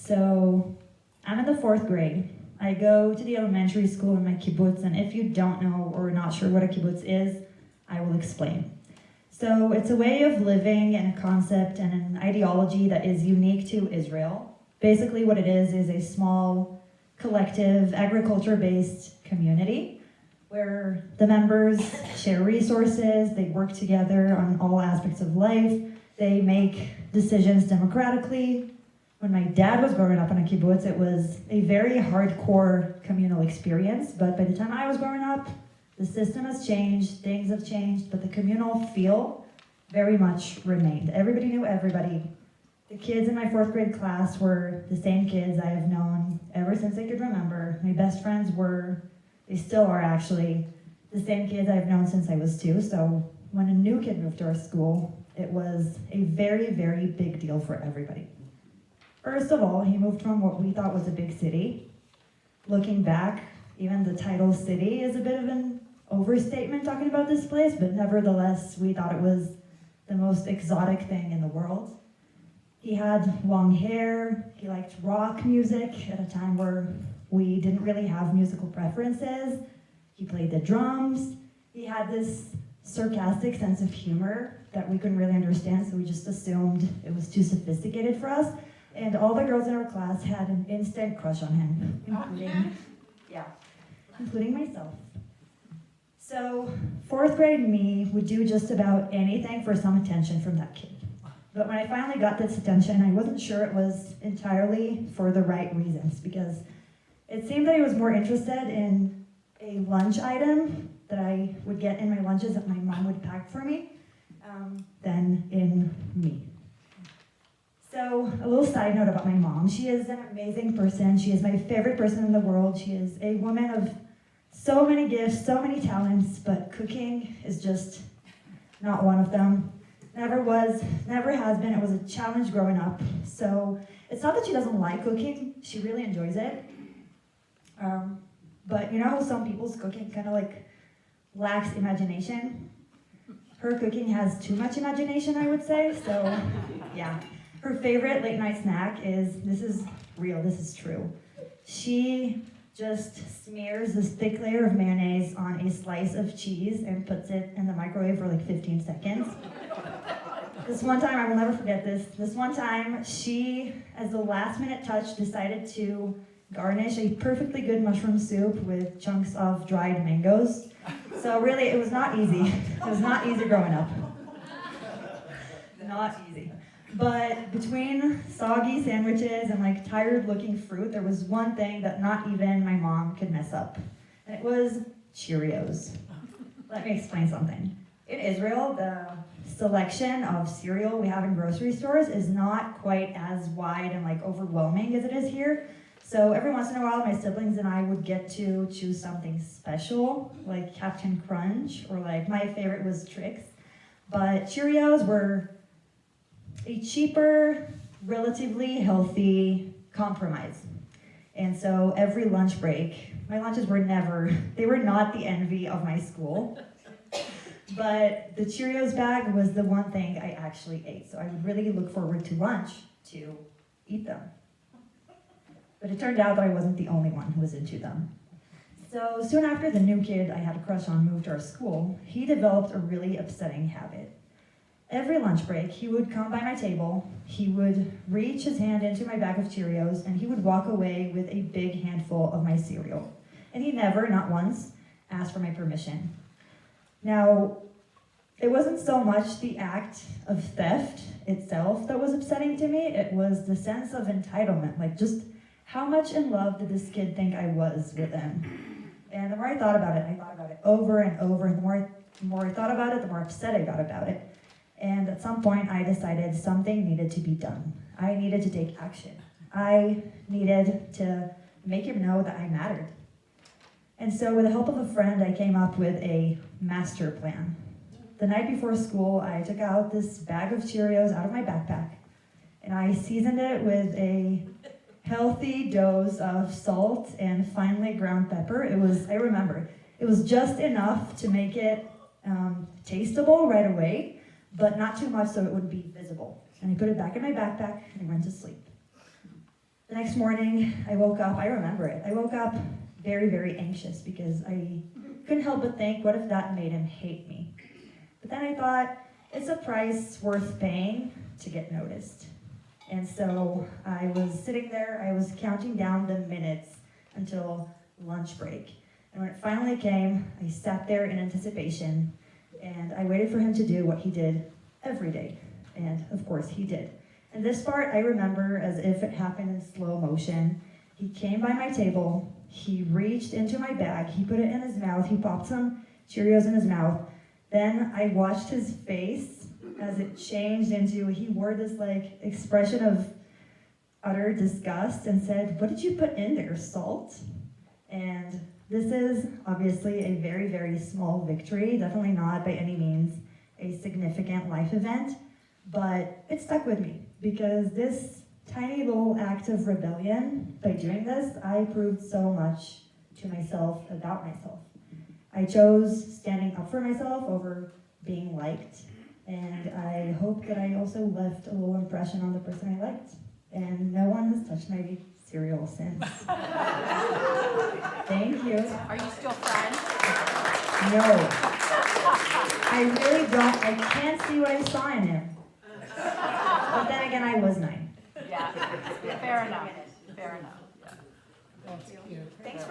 So I'm in the 4th grade. I go to the elementary school in my kibbutz, and if you don't know or are not sure what a kibbutz is, I will explain. So it's a way of living and a concept and an ideology that is unique to Israel. Basically what it is a small, collective, agriculture-based community where the members share resources, they work together on all aspects of life, they make decisions democratically. When my dad was growing up in a kibbutz, it was a very hardcore communal experience, but by the time I was growing up, the system has changed, things have changed, but the communal feel very much remained. Everybody knew everybody. The kids in my 4th grade class were the same kids I have known ever since I could remember. My best friends they still are actually, the same kids I've known since I was 2, so when a new kid moved to our school, it was a very, very big deal for everybody. First of all, he moved from what we thought was a big city. Looking back, even the title city is a bit of an overstatement talking about this place, but nevertheless, we thought it was the most exotic thing in the world. He had long hair, he liked rock music at a time where we didn't really have musical preferences. He played the drums. He had this sarcastic sense of humor that we couldn't really understand, so we just assumed it was too sophisticated for us. And all the girls in our class had an instant crush on him, including myself. So 4th grade me would do just about anything for some attention from that kid. But when I finally got this attention, I wasn't sure it was entirely for the right reasons, because it seemed that he was more interested in a lunch item that I would get in my lunches that my mom would pack for me than in me. So a little side note about my mom. She is an amazing person. She is my favorite person in the world. She is a woman of so many gifts, so many talents, but cooking is just not one of them. Never was, never has been. It was a challenge growing up. So it's not that she doesn't like cooking. She really enjoys it. But you know how some people's cooking kind of like lacks imagination? Her cooking has too much imagination, I would say. So yeah. Her favorite late night snack is, this is real, this is true. She just smears this thick layer of mayonnaise on a slice of cheese and puts it in the microwave for like 15 seconds. This one time, I will never forget this. This one time, she, as the last minute touch, decided to garnish a perfectly good mushroom soup with chunks of dried mangoes. So really, it was not easy. It was not easy growing up. Not easy. But between soggy sandwiches and like tired looking fruit, there was one thing that not even my mom could mess up. And it was Cheerios. Let me explain something. In Israel, the selection of cereal we have in grocery stores is not quite as wide and like overwhelming as it is here. So every once in a while, my siblings and I would get to choose something special, like Captain Crunch, or like my favorite was Trix. But Cheerios were a cheaper, relatively healthy compromise. And so every lunch break, my lunches were they were not the envy of my school, but the Cheerios bag was the one thing I actually ate. So I would really look forward to lunch to eat them. But it turned out that I wasn't the only one who was into them. So soon after the new kid I had a crush on moved to our school, he developed a really upsetting habit. Every lunch break, he would come by my table, he would reach his hand into my bag of Cheerios, and he would walk away with a big handful of my cereal. And he never, not once, asked for my permission. Now, it wasn't so much the act of theft itself that was upsetting to me, it was the sense of entitlement, like just how much in love did this kid think I was with him? And the more I thought about it over and over, and the more I thought about it, the more upset I got about it. And at some point, I decided something needed to be done. I needed to take action. I needed to make him know that I mattered. And so with the help of a friend, I came up with a master plan. The night before school, I took out this bag of Cheerios out of my backpack, and I seasoned it with a healthy dose of salt and finely ground pepper. I remember, it was just enough to make it tasteable right away, but not too much so it wouldn't be visible. And I put it back in my backpack and I went to sleep. The next morning, I woke up, I remember it, I woke up very, very anxious because I couldn't help but think, what if that made him hate me? But then I thought, it's a price worth paying to get noticed. And so I was sitting there, I was counting down the minutes until lunch break. And when it finally came, I sat there in anticipation, and I waited for him to do what he did every day. And of course he did. And this part I remember as if it happened in slow motion. He came by my table, he reached into my bag, he put it in his mouth, he popped some Cheerios in his mouth. Then I watched his face as it changed into, he wore this like expression of utter disgust and said, "What did you put in there, salt?" And this is obviously a very, very small victory, definitely not by any means a significant life event, but it stuck with me because this tiny little act of rebellion, by doing this, I proved so much to myself about myself. I chose standing up for myself over being liked, and I hope that I also left a little impression on the person I liked. And no one has touched my cereal since. Thank you. Are you still friends? No. I really don't. I can't see what I saw in him. But then again, I was 9. Yeah, fair enough. Fair enough. That's cute. Thanks for